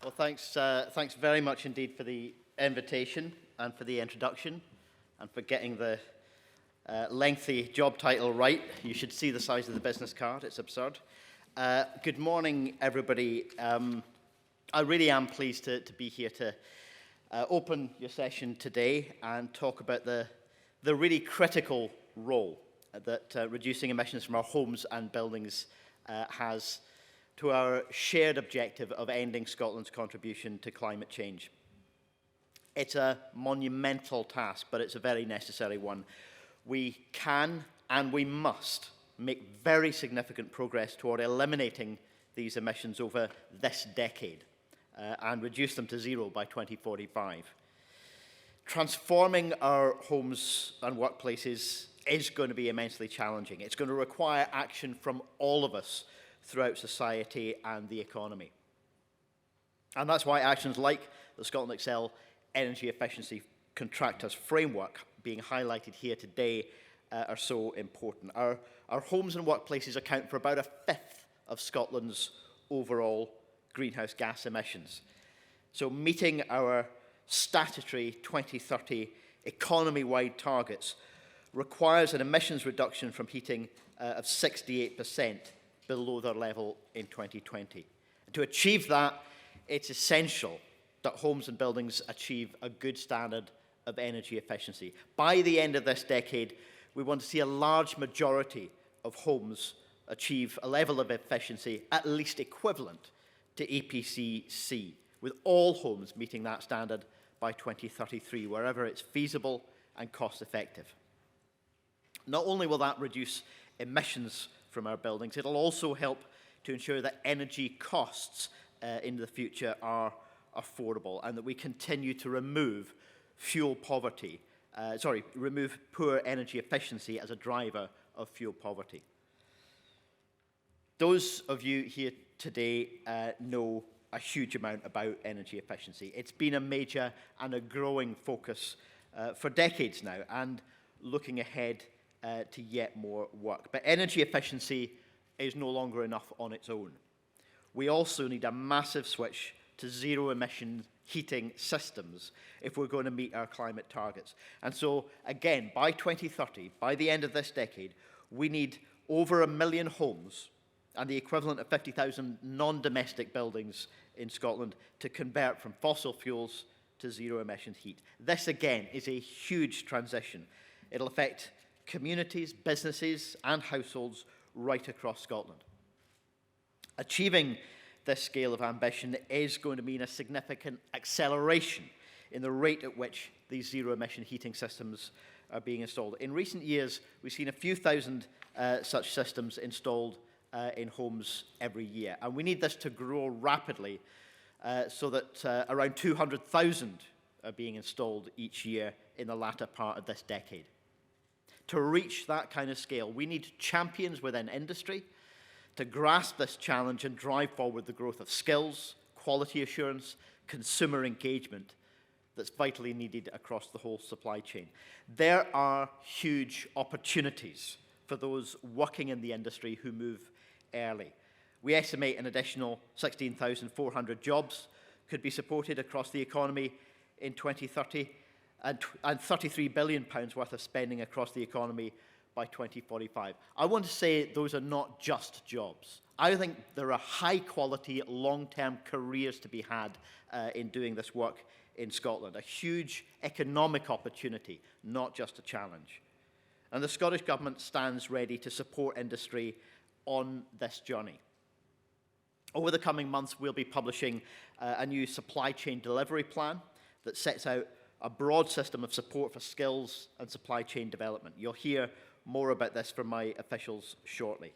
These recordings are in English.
Well, thanks very much indeed for the invitation and for the introduction and for getting the lengthy job title right. You should see the size of the business card. It's absurd. Good morning, everybody. I really am pleased to be here to open your session today and talk about the really critical role that reducing emissions from our homes and buildings has to our shared objective of ending Scotland's contribution to climate change. It's a monumental task, but it's a very necessary one. We can and we must make very significant progress toward eliminating these emissions over this decade and reduce them to zero by 2045. Transforming our homes and workplaces is going to be immensely challenging. It's going to require action from all of us throughout society and the economy. And that's why actions like the Scotland Excel Energy Efficiency Contractors Framework being highlighted here today are so important. Our homes and workplaces account for about a fifth of Scotland's overall greenhouse gas emissions. So meeting our statutory 2030 economy-wide targets requires an emissions reduction from heating of 68% below their level in 2020. And to achieve that, it's essential that homes and buildings achieve a good standard of energy efficiency. By the end of this decade, we want to see a large majority of homes achieve a level of efficiency at least equivalent to EPC-C, with all homes meeting that standard by 2033, wherever it's feasible and cost-effective. Not only will that reduce emissions from our buildings, it'll also help to ensure that energy costs in the future are affordable and that we continue to remove remove poor energy efficiency as a driver of fuel poverty. Those of you here today know a huge amount about energy efficiency. It's been a major and a growing focus for decades now, and looking ahead to yet more work. But energy efficiency is no longer enough on its own. We also need a massive switch to zero-emission heating systems if we're going to meet our climate targets. And so, again, by 2030, by the end of this decade, we need over 1 million homes and the equivalent of 50,000 non-domestic buildings in Scotland to convert from fossil fuels to zero-emission heat. This, again, is a huge transition. It'll affect communities, businesses, and households right across Scotland. Achieving this scale of ambition is going to mean a significant acceleration in the rate at which these zero-emission heating systems are being installed. In recent years, we've seen a few thousand such systems installed in homes every year, and we need this to grow rapidly so that around 200,000 are being installed each year in the latter part of this decade. To reach that kind of scale, we need champions within industry to grasp this challenge and drive forward the growth of skills, quality assurance, consumer engagement that's vitally needed across the whole supply chain. There are huge opportunities for those working in the industry who move early. We estimate an additional 16,400 jobs could be supported across the economy in 2030, and £33 billion worth of spending across the economy by 2045. I want to say those are not just jobs. I think there are high-quality, long-term careers to be had in doing this work in Scotland. A huge economic opportunity, not just a challenge. And the Scottish Government stands ready to support industry on this journey. Over the coming months, we'll be publishing a new supply chain delivery plan that sets out a broad system of support for skills and supply chain development. You'll hear more about this from my officials shortly.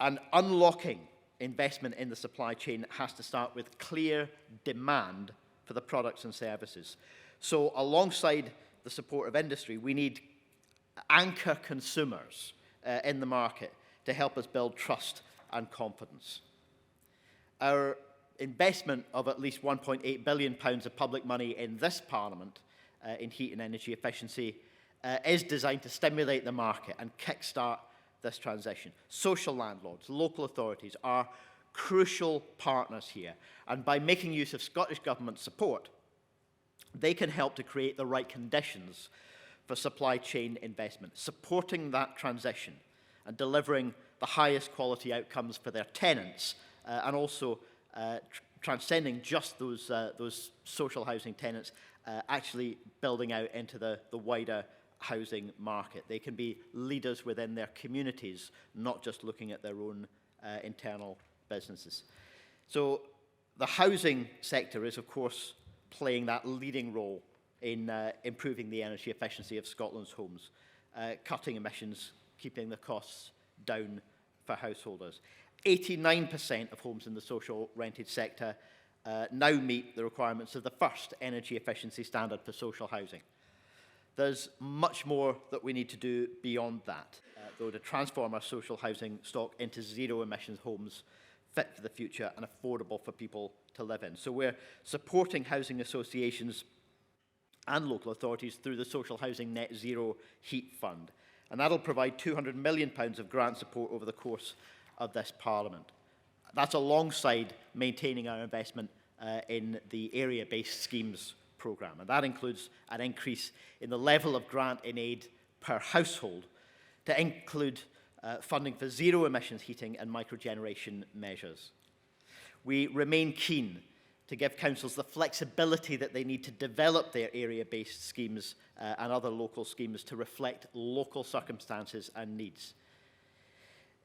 And unlocking investment in the supply chain has to start with clear demand for the products and services. So alongside the support of industry, we need anchor consumers in the market to help us build trust and confidence. Our investment of at least £1.8 billion of public money in this Parliament in heat and energy efficiency is designed to stimulate the market and kickstart this transition. Social landlords, local authorities are crucial partners here, and by making use of Scottish Government support, they can help to create the right conditions for supply chain investment, supporting that transition and delivering the highest quality outcomes for their tenants, and also transcending just those social housing tenants, actually building out into the wider housing market. They can be leaders within their communities, not just looking at their own internal businesses. So the housing sector is, of course, playing that leading role in improving the energy efficiency of Scotland's homes, cutting emissions, keeping the costs down for householders. 89% of homes in the social rented sector now meet the requirements of the first energy efficiency standard for social housing. There's much more that we need to do beyond that, though, to transform our social housing stock into zero emissions homes fit for the future and affordable for people to live in. So we're supporting housing associations and local authorities through the Social Housing Net Zero Heat Fund. And that'll provide £200 million of grant support over the course of this Parliament. That's alongside maintaining our investment in the area-based schemes programme. And that includes an increase in the level of grant in aid per household to include funding for zero emissions heating and microgeneration measures. We remain keen to give councils the flexibility that they need to develop their area-based schemes and other local schemes to reflect local circumstances and needs.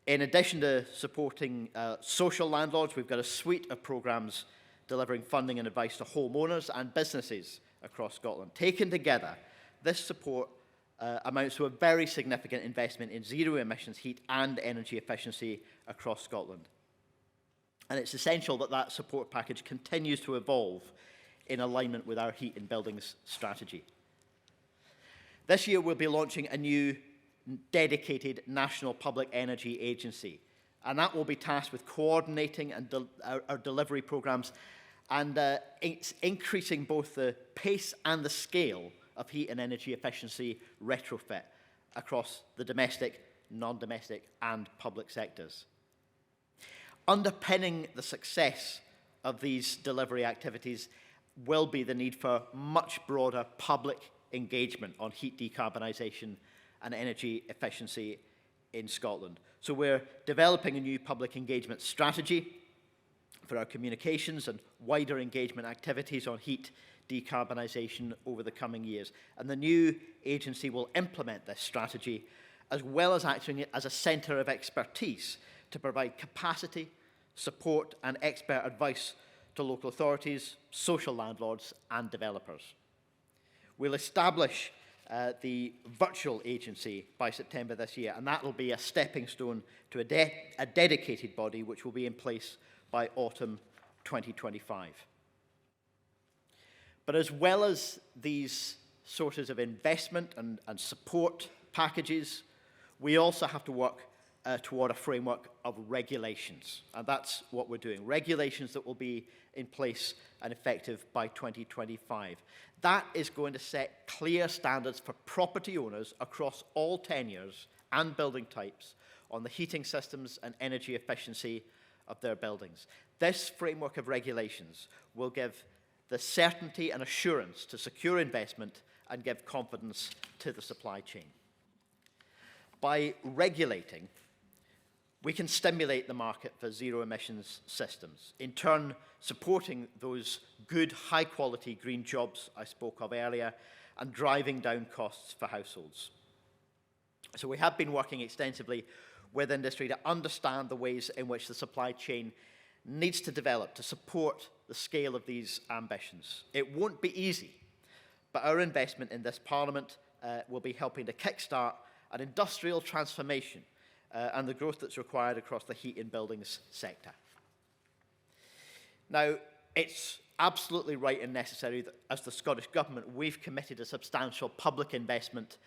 In addition to supporting social landlords, we've got a suite of programmes delivering funding and advice to homeowners and businesses across Scotland. Taken together, this support amounts to a very significant investment in zero emissions heat and energy efficiency across Scotland. And it's essential that that support package continues to evolve in alignment with our heat and buildings strategy. This year we'll be launching a new dedicated National Public Energy Agency, and that will be tasked with coordinating and our delivery programmes and it's increasing both the pace and the scale of heat and energy efficiency retrofit across the domestic, non-domestic and public sectors. Underpinning the success of these delivery activities will be the need for much broader public engagement on heat decarbonisation and energy efficiency in Scotland. So we're developing a new public engagement strategy for our communications and wider engagement activities on heat decarbonisation over the coming years. And the new agency will implement this strategy as well as acting as a centre of expertise to provide capacity, support and expert advice to local authorities, social landlords and developers. We'll establish the virtual agency by September this year, and that will be a stepping stone to a dedicated body which will be in place by autumn 2025. But as well as these sources of investment and support packages, we also have to work toward a framework of regulations. And that's what we're doing. Regulations that will be in place and effective by 2025. That is going to set clear standards for property owners across all tenures and building types on the heating systems and energy efficiency of their buildings. This framework of regulations will give the certainty and assurance to secure investment and give confidence to the supply chain. By regulating, we can stimulate the market for zero emissions systems, in turn supporting those good, high-quality green jobs I spoke of earlier and driving down costs for households. So we have been working extensively with industry to understand the ways in which the supply chain needs to develop to support the scale of these ambitions. It won't be easy, but our investment in this Parliament will be helping to kickstart an industrial transformation and the growth that's required across the heat and buildings sector. Now, it's absolutely right and necessary that as the Scottish Government, we've committed a substantial public investment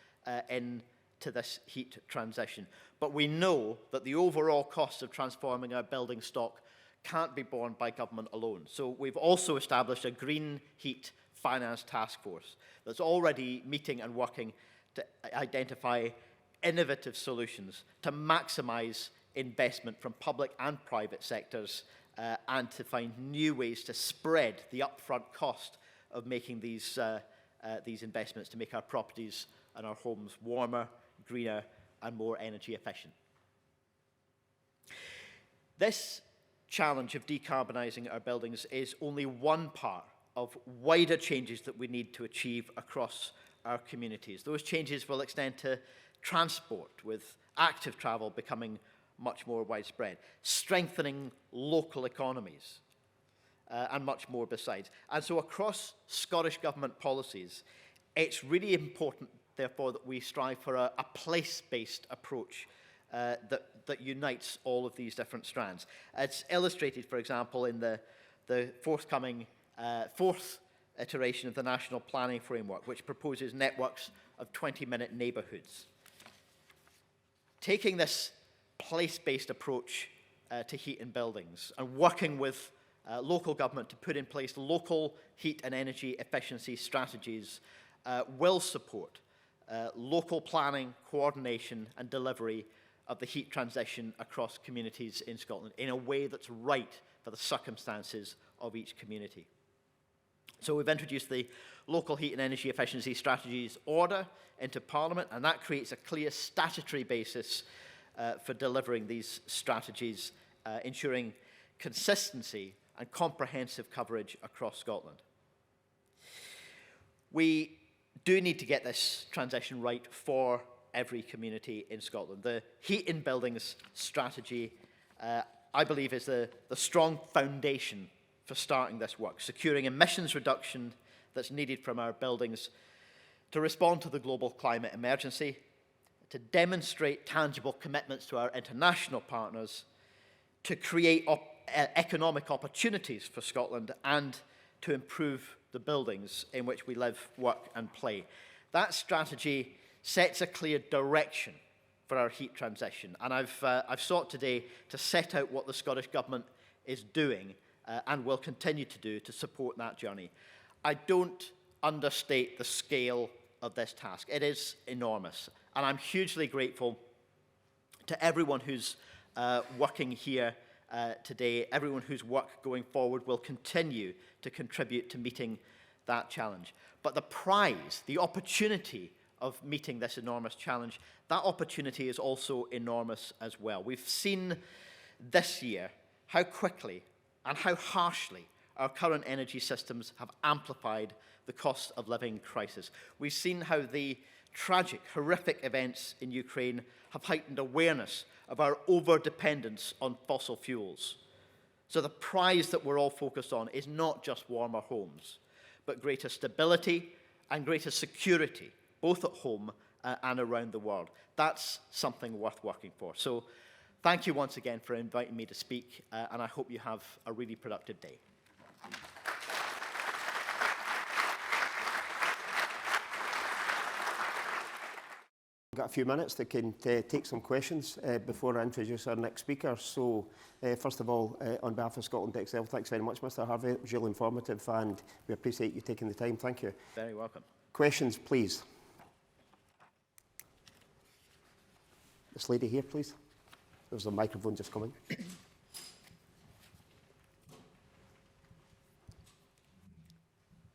into this heat transition. But we know that the overall cost of transforming our building stock can't be borne by government alone. So we've also established a Green Heat Finance Task Force that's already meeting and working to identify innovative solutions to maximise investment from public and private sectors and to find new ways to spread the upfront cost of making these investments to make our properties and our homes warmer, greener, and more energy efficient. This challenge of decarbonising our buildings is only one part of wider changes that we need to achieve across our communities. Those changes will extend to transport, with active travel becoming much more widespread, strengthening local economies, and much more besides. And so across Scottish Government policies, it's really important, therefore, that we strive for a place-based approach that unites all of these different strands. It's illustrated, for example, in the forthcoming fourth iteration of the National Planning Framework, which proposes networks of 20-minute neighbourhoods. Taking this place-based approach to heat in buildings and working with local government to put in place local heat and energy efficiency strategies will support local planning, coordination and delivery of the heat transition across communities in Scotland in a way that's right for the circumstances of each community. So we've introduced the Local Heat and Energy Efficiency Strategies Order into Parliament, and that creates a clear statutory basis for delivering these strategies, ensuring consistency and comprehensive coverage across Scotland. We do need to get this transition right for every community in Scotland. The Heat in Buildings strategy, I believe, is the strong foundation for starting this work, securing emissions reduction that's needed from our buildings to respond to the global climate emergency, to demonstrate tangible commitments to our international partners, to create economic opportunities for Scotland, and to improve the buildings in which we live, work and play. That strategy sets a clear direction for our heat transition, and I've sought today to set out what the Scottish Government is doing and will continue to do to support that journey. I don't understate the scale of this task. It is enormous, and I'm hugely grateful to everyone who's working here today, everyone whose work going forward will continue to contribute to meeting that challenge. But the prize, the opportunity of meeting this enormous challenge, that opportunity is also enormous as well. We've seen this year how quickly and how harshly our current energy systems have amplified the cost of living crisis. We've seen how the tragic, horrific events in Ukraine have heightened awareness of our over-dependence on fossil fuels. So the prize that we're all focused on is not just warmer homes, but greater stability and greater security, both at home and around the world. That's something worth working for. So thank you once again for inviting me to speak, and I hope you have a really productive day. We've got a few minutes that can take some questions before I introduce our next speaker. So, first of all, on behalf of Scotland Excel, thanks very much, Mr. Harvie. It was really informative, and we appreciate you taking the time. Thank you. Very welcome. Questions, please. This lady here, please. There's a microphone just coming.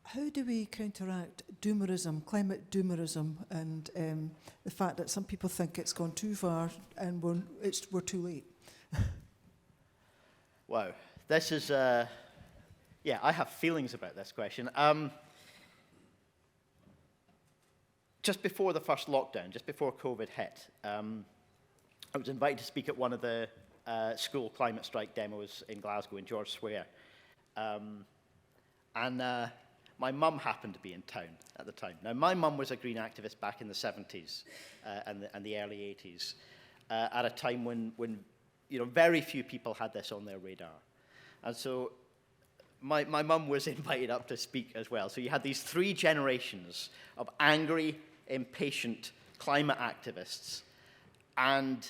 How do we counteract doomerism, climate doomerism, and the fact that some people think it's gone too far and we're too late? Wow, this is, yeah, I have feelings about this question. Just before the first lockdown, just before COVID hit, I was invited to speak at one of the school climate strike demos in Glasgow, in George Square. My mum happened to be in town at the time. Now, my mum was a green activist back in the 70s and the early 80s, at a time when very few people had this on their radar. And so my mum was invited up to speak as well. So you had these three generations of angry, impatient climate activists. And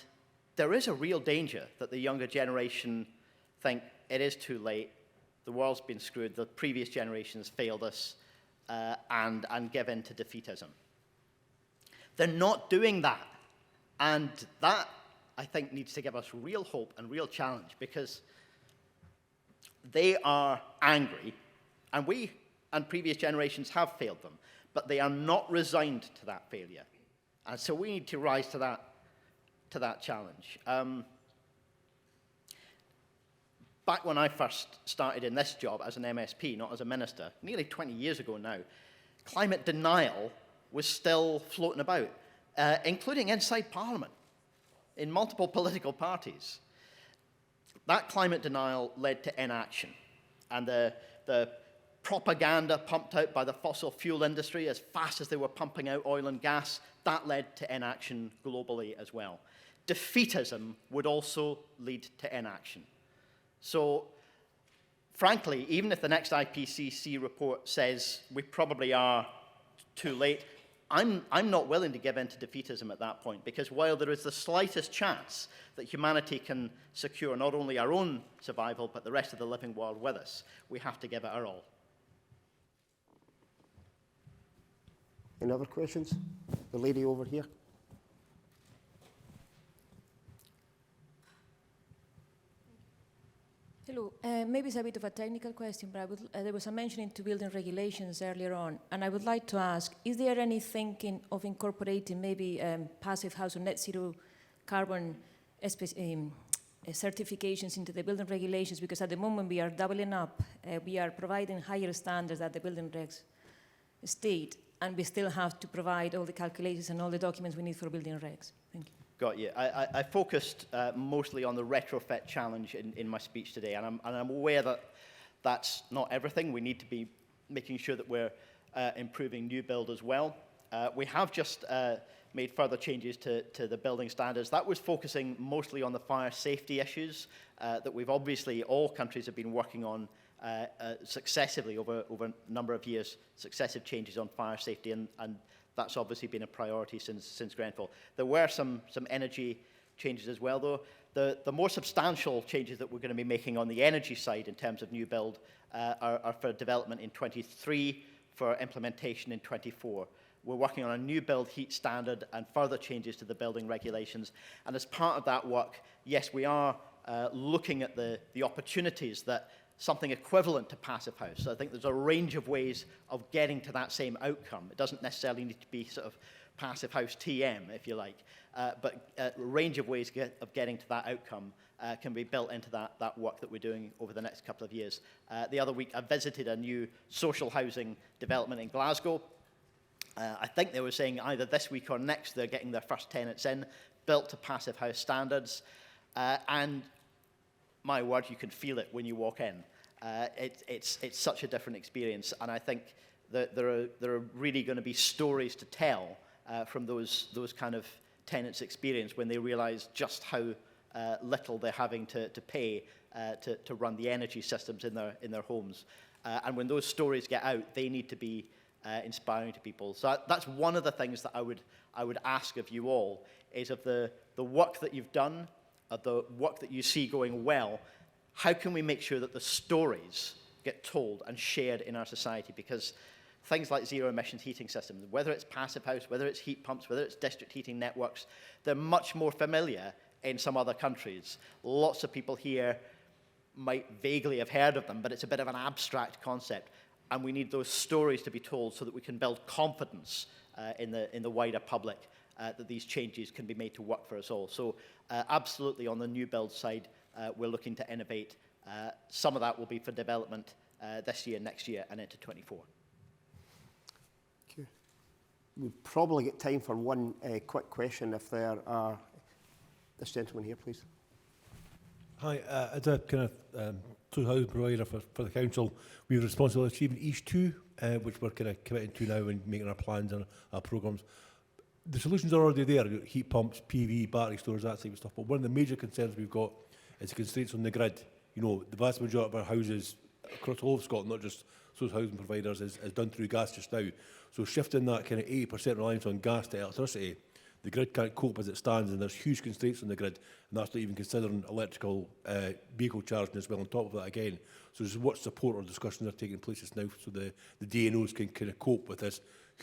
there is a real danger that the younger generation think it is too late, the world's been screwed, the previous generations failed us, and give in to defeatism. They're not doing that. And that I think, needs to give us real hope and real challenge, because they are angry, and we and previous generations have failed them, but they are not resigned to that failure. And so we need to rise to that challenge. Back when I first started in this job as an MSP, not as a minister, nearly 20 years ago now, climate denial was still floating about, including inside Parliament, in multiple political parties. That climate denial led to inaction, and the propaganda pumped out by the fossil fuel industry as fast as they were pumping out oil and gas, that led to inaction globally as well. Defeatism would also lead to inaction. So, frankly, even if the next IPCC report says we probably are too late, I'm not willing to give in to defeatism at that point, because while there is the slightest chance that humanity can secure not only our own survival, but the rest of the living world with us, we have to give it our all. Any other questions? The lady over here. Hello. Maybe it's a bit of a technical question, but there was a mention into building regulations earlier on, and I would like to ask, is there any thinking of incorporating maybe passive house or net zero carbon certifications into the building regulations? Because at the moment we are doubling up, we are providing higher standards that the building regs state, and we still have to provide all the calculations and all the documents we need for building regs. Thank you. Got you. I focused mostly on the retrofit challenge in my speech today, and I'm aware that that's not everything. We need to be making sure that we're improving new build as well. We have just made further changes to the building standards. That was focusing mostly on the fire safety issues that we've obviously, all countries have been working on successively over a number of years, successive changes on fire safety, and that's obviously been a priority since Grenfell. There were some energy changes as well, though. The more substantial changes that we're going to be making on the energy side in terms of new build are for development in 23, for implementation in 24. We're working on a new build heat standard and further changes to the building regulations. And as part of that work, yes, we are looking at the opportunities that something equivalent to passive house. So I think there's a range of ways of getting to that same outcome. It doesn't necessarily need to be sort of passive house TM, if you like, but a range of ways of getting to that outcome can be built into that work that we're doing over the next couple of years. The other week, I visited a new social housing development in Glasgow. I think they were saying either this week or next they're getting their first tenants in, built to passive house standards, and my word, you can feel it when you walk in. It's such a different experience, and I think that there are really going to be stories to tell from those kind of tenants' experience when they realise just how little they're having to pay to run the energy systems in their homes. And when those stories get out, they need to be inspiring to people. So that's one of the things that I would ask of you all, is of the work that you've done, of the work that you see going well, how can we make sure that the stories get told and shared in our society? Because things like zero emissions heating systems, whether it's passive house, whether it's heat pumps, whether it's district heating networks, they're much more familiar in some other countries. Lots of people here might vaguely have heard of them, but it's a bit of an abstract concept. And we need those stories to be told so that we can build confidence in the wider public that these changes can be made to work for us all. So absolutely on the new build side, we're looking to innovate. Some of that will be for development this year, next year, and into 24. Okay. We've probably got time for one quick question if there are. This gentleman here, please. Hi, as a kind of social housing provider for the council, we have responsibility achieving East 2, which we're kind of committing to now and making our plans and our programmes. The solutions are already there, heat pumps, PV, battery storage, that type of stuff, but one of the major concerns we've got is the constraints on the grid. You know, the vast majority of our houses across all of Scotland, not just social housing providers, is done through gas just now. So shifting that kind of 80% reliance on gas to electricity, the grid can't cope as it stands, and there's huge constraints on the grid, and that's not even considering electrical vehicle charging as well on top of that again. So there's what support or discussions are taking place just now so the DNOs can kind of cope with this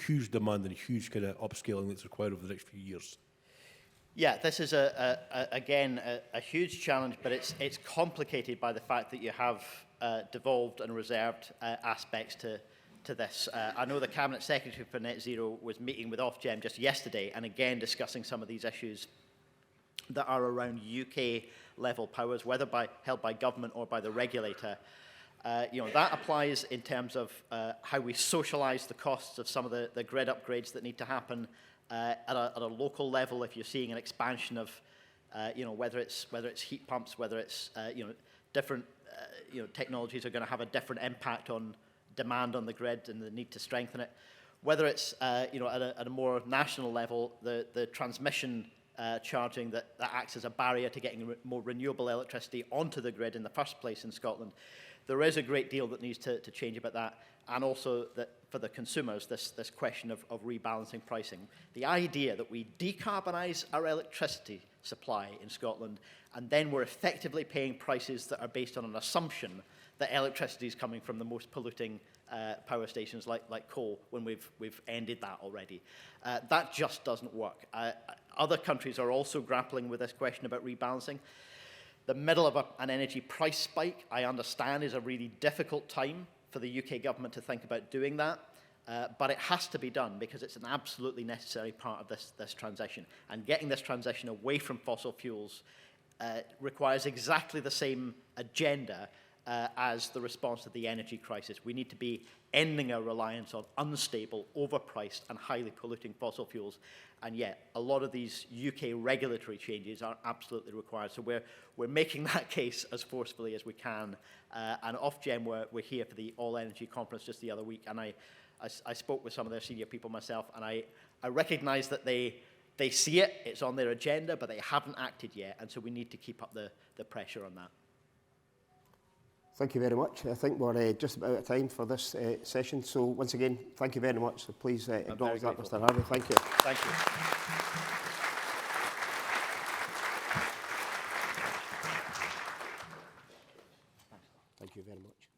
huge demand and huge kind of upscaling that's required over the next few years. Yeah, this is again a huge challenge, but it's complicated by the fact that you have devolved and reserved aspects to this. I know the Cabinet Secretary for Net Zero was meeting with Ofgem just yesterday, and again discussing some of these issues that are around UK level powers, whether held by government or by the regulator. That applies in terms of how we socialise the costs of some of the grid upgrades that need to happen at a local level. If you're seeing an expansion of, whether it's heat pumps, whether it's different technologies are going to have a different impact on demand on the grid and the need to strengthen it. Whether it's at a more national level, the transmission charging that acts as a barrier to getting more renewable electricity onto the grid in the first place in Scotland. There is a great deal that needs to change about that, and also that for the consumers, this question of rebalancing pricing. The idea that we decarbonise our electricity supply in Scotland, and then we're effectively paying prices that are based on an assumption that electricity is coming from the most polluting power stations like coal, when we've ended that already. That just doesn't work. Other countries are also grappling with this question about rebalancing. The middle of an energy price spike, I understand, is a really difficult time for the UK government to think about doing that, but it has to be done because it's an absolutely necessary part of this transition. And getting this transition away from fossil fuels requires exactly the same agenda as the response to the energy crisis. We need to be ending our reliance on unstable, overpriced and highly polluting fossil fuels. And yet, a lot of these UK regulatory changes are absolutely required. So we're making that case as forcefully as we can. And Ofgem were here for the All Energy Conference just the other week. And I spoke with some of their senior people myself, and I recognise that they see it, it's on their agenda, but they haven't acted yet. And so we need to keep up the pressure on that. Thank you very much. I think we're just about out of time for this session. So once again, thank you very much. So please acknowledge that, Mr. Harvie. Thank you. Thank you. Thank you very much.